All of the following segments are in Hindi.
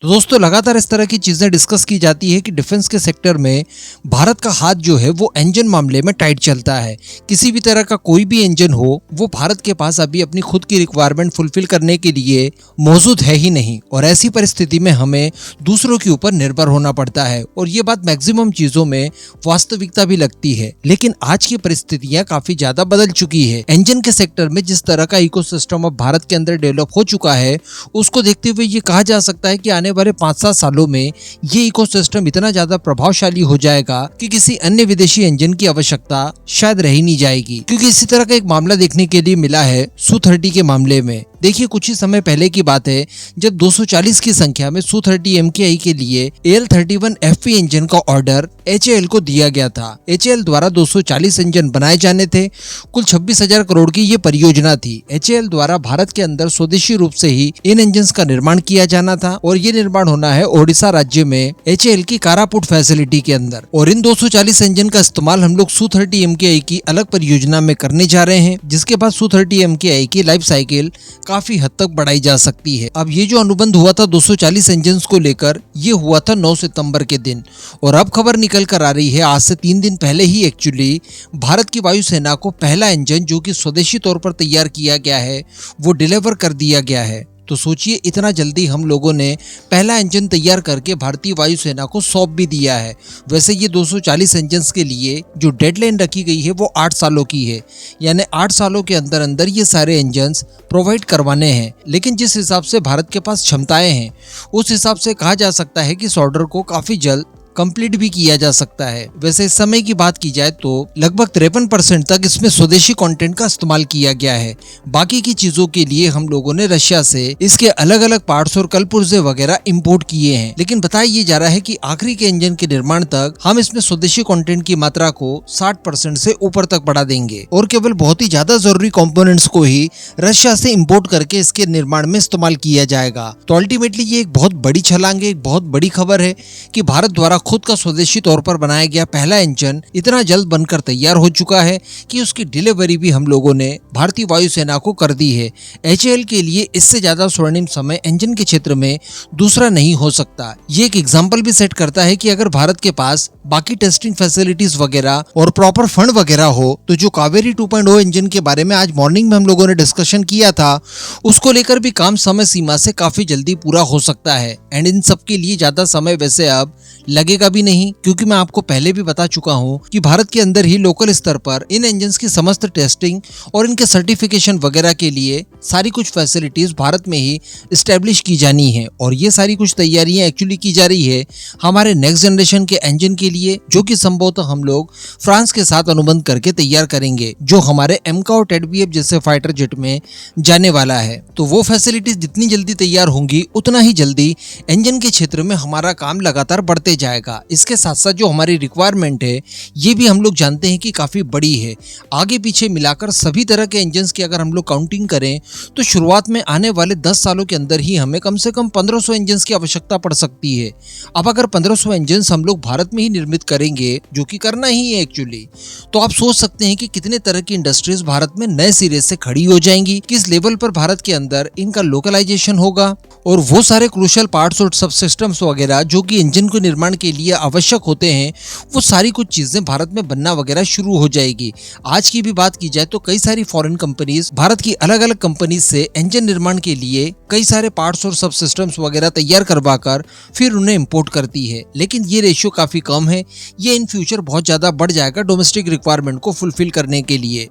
तो दोस्तों लगातार इस तरह की चीजें डिस्कस की जाती है कि डिफेंस के सेक्टर में भारत का हाथ जो है वो इंजन मामले में टाइट चलता है। किसी भी तरह का कोई भी इंजन हो वो भारत के पास अभी अपनी खुद की रिक्वायरमेंट फुलफिल करने के लिए मौजूद है ही नहीं, और ऐसी परिस्थिति में हमें दूसरों के ऊपर निर्भर होना पड़ता है। और ये बात मैक्सिमम चीजों में वास्तविकता भी लगती है, लेकिन आज की परिस्थितियां काफी ज्यादा बदल चुकी है। इंजन के सेक्टर में जिस तरह का इकोसिस्टम अब भारत के अंदर डेवलप हो चुका है, उसको देखते हुए ये कहा जा सकता है कि आने वाले 5-7 सालों में ये इकोसिस्टम इतना ज्यादा प्रभावशाली हो जाएगा कि किसी अन्य विदेशी इंजन की आवश्यकता शायद रह ही नहीं जाएगी। क्योंकि इसी तरह का एक मामला देखने के लिए मिला है Su-30 के मामले में। देखिए, कुछ ही समय पहले की बात है जब 240 की संख्या में Su-30 MKI के लिए AL-31 FP इंजन का ऑर्डर HAL को दिया गया था। HAL द्वारा 240 इंजन बनाए जाने थे। कुल 26,000 करोड़ की ये परियोजना थी। HAL द्वारा भारत के अंदर स्वदेशी रूप से ही इन इंजन का निर्माण किया जाना था, और ये निर्माण होना है ओडिशा राज्य में HAL की कारापुट फैसिलिटी के अंदर। और इन 240 इंजन का इस्तेमाल हम लोग Su-30 MKI की अलग परियोजना में करने जा रहे हैं, जिसके बाद Su-30 MKI की लाइफ साइकिल काफी हद तक बढ़ाई जा सकती है। अब ये जो अनुबंध हुआ था 240 इंजन को लेकर, ये हुआ था 9 सितंबर के दिन, और अब खबर निकल कर आ रही है आज से 3 दिन पहले ही एक्चुअली भारत की वायुसेना को पहला इंजन जो कि स्वदेशी तौर पर तैयार किया गया है वो डिलीवर कर दिया गया है। तो सोचिए, इतना जल्दी हम लोगों ने पहला इंजन तैयार करके भारतीय वायुसेना को सौंप भी दिया है। वैसे ये 240 इंजन के लिए जो डेडलाइन रखी गई है वो 8 सालों की है, यानी 8 सालों के अंदर अंदर ये सारे इंजन प्रोवाइड करवाने हैं। लेकिन जिस हिसाब से भारत के पास क्षमताएं हैं, उस हिसाब से कहा जा सकता है कि इस ऑर्डर को काफी जल्द कंप्लीट भी किया जा सकता है। वैसे इस समय की बात की जाए तो लगभग 53% तक इसमें स्वदेशी कंटेंट का इस्तेमाल किया गया है। बाकी की चीजों के लिए हम लोगों ने रशिया से इसके अलग अलग पार्ट्स और कलपुर्जे वगैरह इंपोर्ट किए हैं। लेकिन बताया ये जा रहा है कि आखिरी के इंजन के निर्माण तक हम इसमें स्वदेशी कंटेंट की मात्रा को 60% से ऊपर तक बढ़ा देंगे, और केवल बहुत ही ज्यादा जरूरी कंपोनेंट्स को ही रशिया से इंपोर्ट करके इसके निर्माण में इस्तेमाल किया जाएगा। तो अल्टीमेटली ये एक बहुत बड़ी छलांग है, एक बहुत बड़ी खबर है कि भारत द्वारा खुद का स्वदेशी तौर पर बनाया गया पहला इंजन इतना जल्द बनकर तैयार हो चुका है कि उसकी डिलीवरी भी हम लोगों ने भारतीय वायुसेना को कर दी है। HAL के लिए इससे ज्यादा स्वर्णिम समय इंजन के क्षेत्र में दूसरा नहीं हो सकता। ये एक एग्जांपल भी सेट करता है कि अगर भारत के पास बाकी टेस्टिंग फैसिलिटीज वगैरह और प्रॉपर फंड वगैरह हो तो जो कावेरी 2.0 इंजन के बारे में आज मॉर्निंग में हम लोगों ने डिस्कशन किया था, उसको लेकर भी काम समय सीमा से काफी जल्दी पूरा हो सकता है। एंड इन सब के लिए ज्यादा समय वैसे अब लगेगा भी नहीं, क्योंकि मैं आपको पहले भी बता चुका हूं कि भारत के अंदर ही लोकल स्तर पर इन इंजन्स की समस्त टेस्टिंग और इनके सर्टिफिकेशन वगैरह के लिए सारी कुछ फैसिलिटीज भारत में ही स्टैब्लिश की जानी है। और ये सारी कुछ तैयारियां एक्चुअली की जा रही है हमारे नेक्स्ट जनरेशन के इंजन के लिए, जो कि संभवतः हम लोग फ्रांस के साथ अनुबंध करके तैयार करेंगे, जो हमारे एमका और टेडबीएफ जैसे फाइटर जेट में जाने वाला है। तो वो फैसिलिटीज जितनी जल्दी तैयार होंगी उतना ही जल्दी इंजन के क्षेत्र में हमारा काम लगातार बढ़ते जाएगा। इसके साथ साथ जो हमारी रिक्वायरमेंट है ये भी हम लोग जानते हैं कि काफी बड़ी है। आगे पीछे मिलाकर सभी तरह के इंजन्स की अगर हम लोग काउंटिंग करें तो शुरुआत में आने वाले 10 सालों के अंदर ही हमें कम से कम 1500 इंजन्स की आवश्यकता पड़ सकती है। अब अगर 1500 इंजन्स हम लोग भारत में ही निर्मित करेंगे, जो कि करना ही है एक्चुअली, तो आप सोच सकते हैं कि कितने तरह की इंडस्ट्रीज भारत में नए सिरे से खड़ी हो जाएंगी, किस लेवल पर भारत के अंदर इनका लोकलाइजेशन होगा, और वो सारे क्रूशियल पार्ट्स और सब सिस्टम्स वगैरह जो कि इंजन के निर्माण के लिए आवश्यक होते हैं, वो सारी कुछ चीजें भारत में बनना वगैरह शुरू हो जाएगी। आज की भी बात की जाए तो कई सारी फॉरेन कंपनीज भारत की अलग अलग कंपनीज से इंजन निर्माण के लिए कई सारे पार्ट्स और सब सिस्टम्स वगैरह तैयार करवाकर फिर उन्हें इंपोर्ट करती है। लेकिन ये रेशियो काफी कम है, ये इन फ्यूचर बहुत ज्यादा बढ़ जाएगा डोमेस्टिक रिक्वायरमेंट को फुलफिल करने के लिए।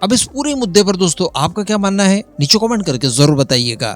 अब इस पूरे मुद्दे पर दोस्तों आपका क्या मानना है, नीचे कमेंट करके जरूर बताइएगा।